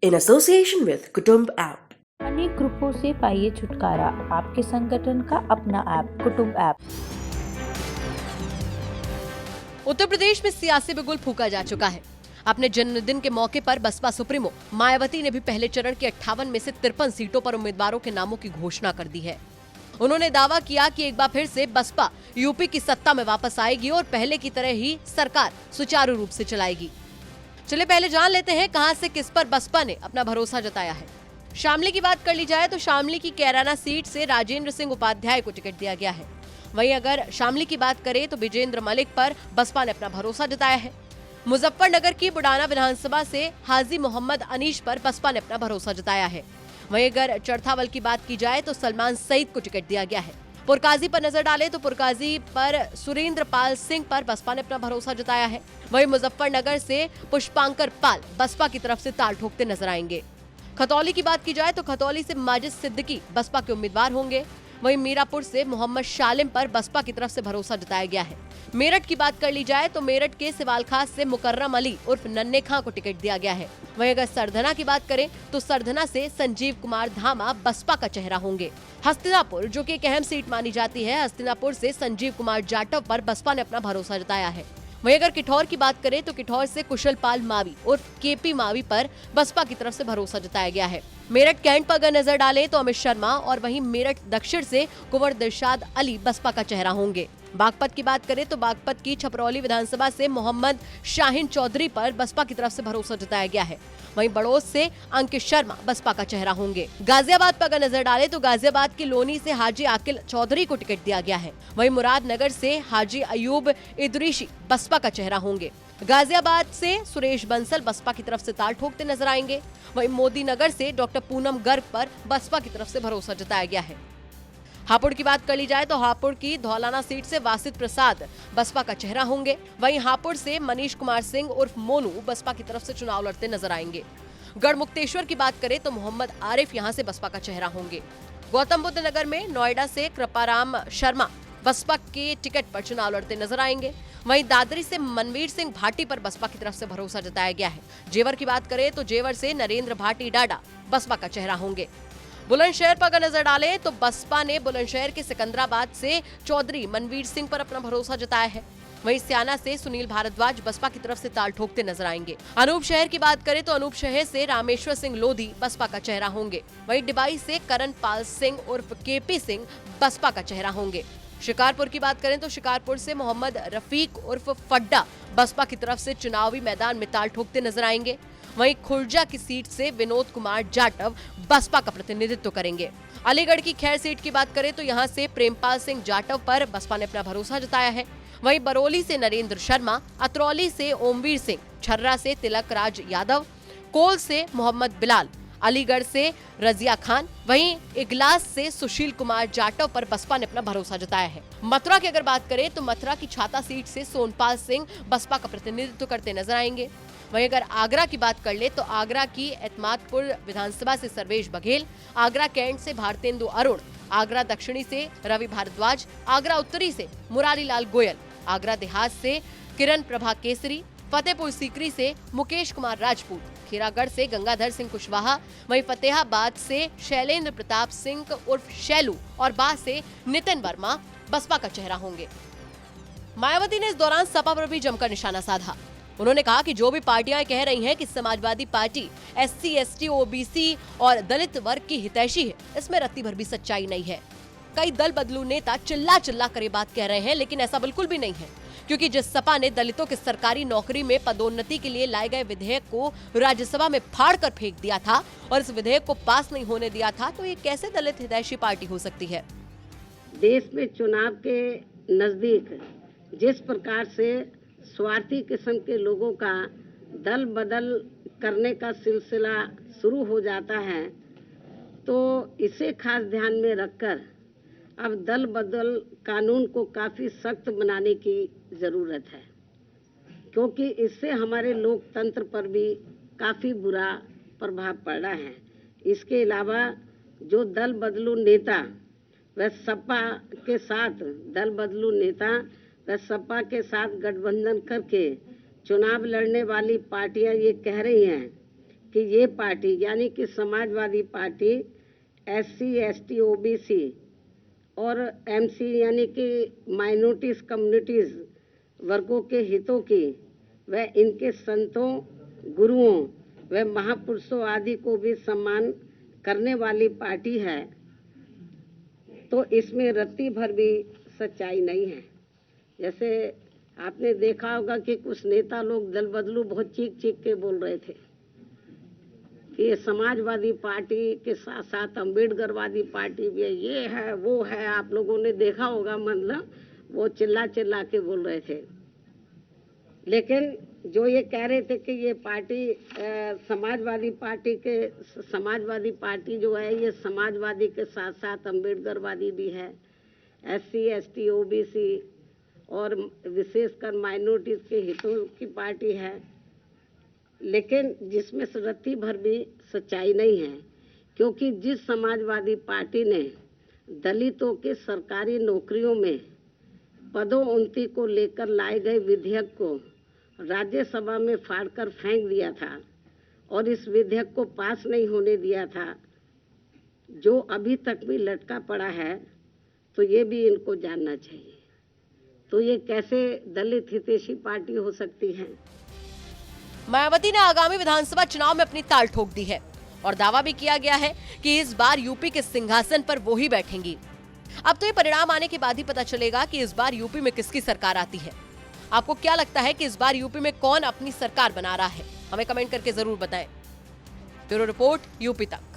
in association with Kutumb app. अनेक ग्रुपों से पाइए छुटकारा, आपके संगठन का अपना ऐप कुटुंब ऐप। उत्तर प्रदेश में सियासी बिगुल फूका जा चुका है। अपने जन्मदिन के मौके पर बसपा सुप्रीमो मायावती ने भी पहले चरण की 58 में से 53 सीटों पर उम्मीदवारों के नामों की घोषणा कर दी है। उन्होंने दावा किया कि एक बार फिर से बसपा यूपी की सत्ता में वापस आएगी और पहले की तरह ही सरकार सुचारू रूप से चलाएगी। चलिए पहले जान लेते हैं कहां से किस पर बसपा ने अपना भरोसा जताया है। शामली की बात कर ली जाए तो शामली की कैराना सीट से राजेंद्र सिंह उपाध्याय को टिकट दिया गया है। वहीं अगर शामली की बात करें तो विजेंद्र मलिक पर बसपा ने अपना भरोसा जताया है। मुजफ्फरनगर की बुडाना विधानसभा से हाजी मोहम्मद अनीश पर बसपा ने अपना भरोसा जताया है। वहीं अगर चरथावल की बात की जाए तो सलमान सईद को टिकट दिया गया है। पुरकाजी पर नजर डालें तो पुरकाजी पर सुरेंद्र पाल सिंह पर बसपा ने अपना भरोसा जताया है। वहीं मुजफ्फरनगर से पुष्पांकर पाल बसपा की तरफ से ताल ठोकते नजर आएंगे। खतौली की बात की जाए तो खतौली से माजिद सिद्दीकी बसपा के उम्मीदवार होंगे। वहीं मीरापुर से मोहम्मद शालिम पर बसपा की तरफ से भरोसा जताया गया है। मेरठ की बात कर ली जाए तो मेरठ के सिवालखास से मुकर्रम अली उर्फ नन्हे खां को टिकट दिया गया है। वहीं अगर सरधना की बात करें तो सरधना से संजीव कुमार धामा बसपा का चेहरा होंगे। हस्तिनापुर जो कि एक अहम सीट मानी जाती है, हस्तिनापुर से संजीव कुमार जाटव पर बसपा ने अपना भरोसा जताया है। वहीं अगर किठौर की बात करें तो किठौर से कुशल पाल मावी उर्फ केपी मावी पर बसपा की तरफ से भरोसा जताया गया है। मेरठ कैंट पर अगर नजर डालें तो अमित शर्मा और वहीं मेरठ दक्षिण से कुंवर दिलशाद अली बसपा का चेहरा होंगे। बागपत की बात करें तो बागपत की छपरौली विधानसभा से मोहम्मद शाहीन चौधरी पर बसपा की तरफ से भरोसा जताया गया है। वहीं बड़ोस से अंकित शर्मा बसपा का चेहरा होंगे। गाजियाबाद पर अगर नजर डालें तो गाजियाबाद की लोनी से हाजी आकिल चौधरी को टिकट दिया गया है। वहीं मुरादनगर से हाजी अयूब इदरीशी बसपा का चेहरा होंगे। गाजियाबाद से सुरेश बंसल बसपा की तरफ से ताल ठोकते नजर आएंगे। वहीं मोदी नगर से डॉक्टर पूनम गर्ग पर बसपा की तरफ से भरोसा जताया गया है। हापुड़ की बात कर ली जाए तो हापुड़ की धौलाना सीट से वासित प्रसाद बसपा का चेहरा होंगे। वहीं हापुड़ से मनीष कुमार सिंह उर्फ मोनू बसपा की तरफ से चुनाव लड़ते नजर आएंगे। गढ़मुक्तेश्वर की बात करें तो मोहम्मद आरिफ यहां से बसपा का चेहरा होंगे। गौतम बुद्ध नगर में नोएडा से कृपाराम शर्मा बसपा के टिकट पर चुनाव लड़ते नजर आएंगे। वहीं दादरी से मनवीर सिंह भाटी पर बसपा की तरफ से भरोसा जताया गया है। जेवर की बात करें तो जेवर से नरेंद्र भाटी डाडा बसपा का चेहरा होंगे। बुलंदशहर पर अगर नजर डालें तो बसपा ने बुलंदशहर के सिकंदराबाद से चौधरी मनवीर सिंह पर अपना भरोसा जताया है। वहीं सियाना से सुनील भारद्वाज बसपा की तरफ से ताल ठोकते नजर आएंगे। अनूप शहर की बात करें तो अनूप शहर से रामेश्वर सिंह लोधी बसपा का चेहरा होंगे। वहीं डिबाई से करण पाल सिंह उर्फ केपी सिंह बसपा का चेहरा होंगे। शिकारपुर की बात करें तो शिकारपुर से मोहम्मद रफीक उर्फ फड्डा बसपा की तरफ से चुनावी मैदान में ताल ठोकते नजर आएंगे। वहीं खुर्जा की सीट से विनोद कुमार जाटव बसपा का प्रतिनिधित्व करेंगे। अलीगढ़ की खैर सीट की बात करें तो यहां से प्रेमपाल सिंह जाटव पर बसपा ने अपना भरोसा जताया है। वहीं बरौली से नरेंद्र शर्मा, अतरौली से ओमवीर सिंह, छर्रा से तिलक राज यादव, कोल से मोहम्मद बिलाल, अलीगढ़ से रजिया खान, वहीं इगलास से सुशील कुमार जाटव पर बसपा ने अपना भरोसा जताया है। मथुरा की अगर बात करें तो मथुरा की छाता सीट से सोनपाल सिंह बसपा का प्रतिनिधित्व करते नजर आएंगे। वहीं अगर आगरा की बात कर ले तो आगरा की एतमादपुर विधानसभा से सर्वेश बघेल, आगरा कैंट से भारतेंदु अरुण, आगरा दक्षिणी से रवि भारद्वाज, आगरा उत्तरी से मुरारी लाल गोयल, आगरा देहात से किरण प्रभा केसरी, फतेहपुर सीकरी से मुकेश कुमार राजपूत, खीरागढ़ से गंगाधर सिंह कुशवाहा, वहीं फतेहाबाद से शैलेंद्र प्रताप सिंह उर्फ शैलू और बाह से नितिन वर्मा बसपा का चेहरा होंगे। मायावती ने इस दौरान सपा पर भी जमकर निशाना साधा। उन्होंने कहा कि जो भी पार्टियां कह रही हैं कि Samajwadi party SC, ST, OBC और दलित वर्ग की हितैषी है, इसमें रत्ती भर भी सच्चाई नहीं है। कई दल बदलू नेता चिल्ला चिल्ला कर ये बात कह रहे हैं, लेकिन ऐसा बिल्कुल भी नहीं है, क्योंकि जिस सपा ने दलितों की सरकारी नौकरी में पदोन्नति के लिए लाए गए विधेयक को राज्यसभा में फाड़ कर फेंक दिया था और इस विधेयक को पास नहीं होने दिया था, तो ये कैसे दलित हितैषी पार्टी हो सकती है। देश में चुनाव के नजदीक जिस प्रकार से स्वार्थी किस्म के लोगों का दल बदल करने का सिलसिला शुरू हो जाता है, तो इसे खास ध्यान में रखकर अब दल बदल कानून को काफ़ी सख्त बनाने की ज़रूरत है, क्योंकि इससे हमारे लोकतंत्र पर भी काफ़ी बुरा प्रभाव पड़ रहा है। इसके अलावा जो दल बदलू नेता व सपा के साथ सपा के साथ गठबंधन करके चुनाव लड़ने वाली पार्टियां ये कह रही हैं कि ये पार्टी यानी कि Samajwadi party SC, ST, OBC और MC यानी कि माइनॉरिटीज कम्युनिटीज वर्गों के हितों की व इनके संतों, गुरुओं व महापुरुषों आदि को भी सम्मान करने वाली पार्टी है, तो इसमें रत्ती भर भी सच्चाई नहीं है। जैसे आपने देखा होगा कि कुछ नेता लोग दल बदलू बहुत चीख चीख के बोल रहे थे कि ये समाजवादी पार्टी के साथ साथ अम्बेडकरवादी पार्टी भी है, ये है वो है। आप लोगों ने देखा होगा, मतलब वो चिल्ला चिल्ला के बोल रहे थे। लेकिन जो ये कह रहे थे कि ये पार्टी समाजवादी पार्टी जो है ये समाजवादी के साथ साथ अम्बेडकरवादी भी है, SC, ST, OBC और विशेषकर माइनॉरिटीज के हितों की पार्टी है, लेकिन जिसमें रत्ती भर भी सच्चाई नहीं है। क्योंकि जिस समाजवादी पार्टी ने दलितों के सरकारी नौकरियों में पदोन्नति को लेकर लाए गए विधेयक को राज्यसभा में फाड़कर फेंक दिया था और इस विधेयक को पास नहीं होने दिया था, जो अभी तक भी लटका पड़ा है, तो ये भी इनको जानना चाहिए। तो ये कैसे दलित हितैषी पार्टी हो सकती है? मायावती ने आगामी विधानसभा चुनाव में अपनी ताल ठोक दी है और दावा भी किया गया है कि इस बार यूपी के सिंहासन पर वो ही बैठेंगी। अब तो ये परिणाम आने के बाद ही पता चलेगा कि इस बार यूपी में किसकी सरकार आती है। आपको क्या लगता है कि इस बार यूपी में कौन अपनी सरकार बना रहा है? हमें कमेंट करके जरूर बताएं। ब्यूरो रिपोर्ट, यूपी तक।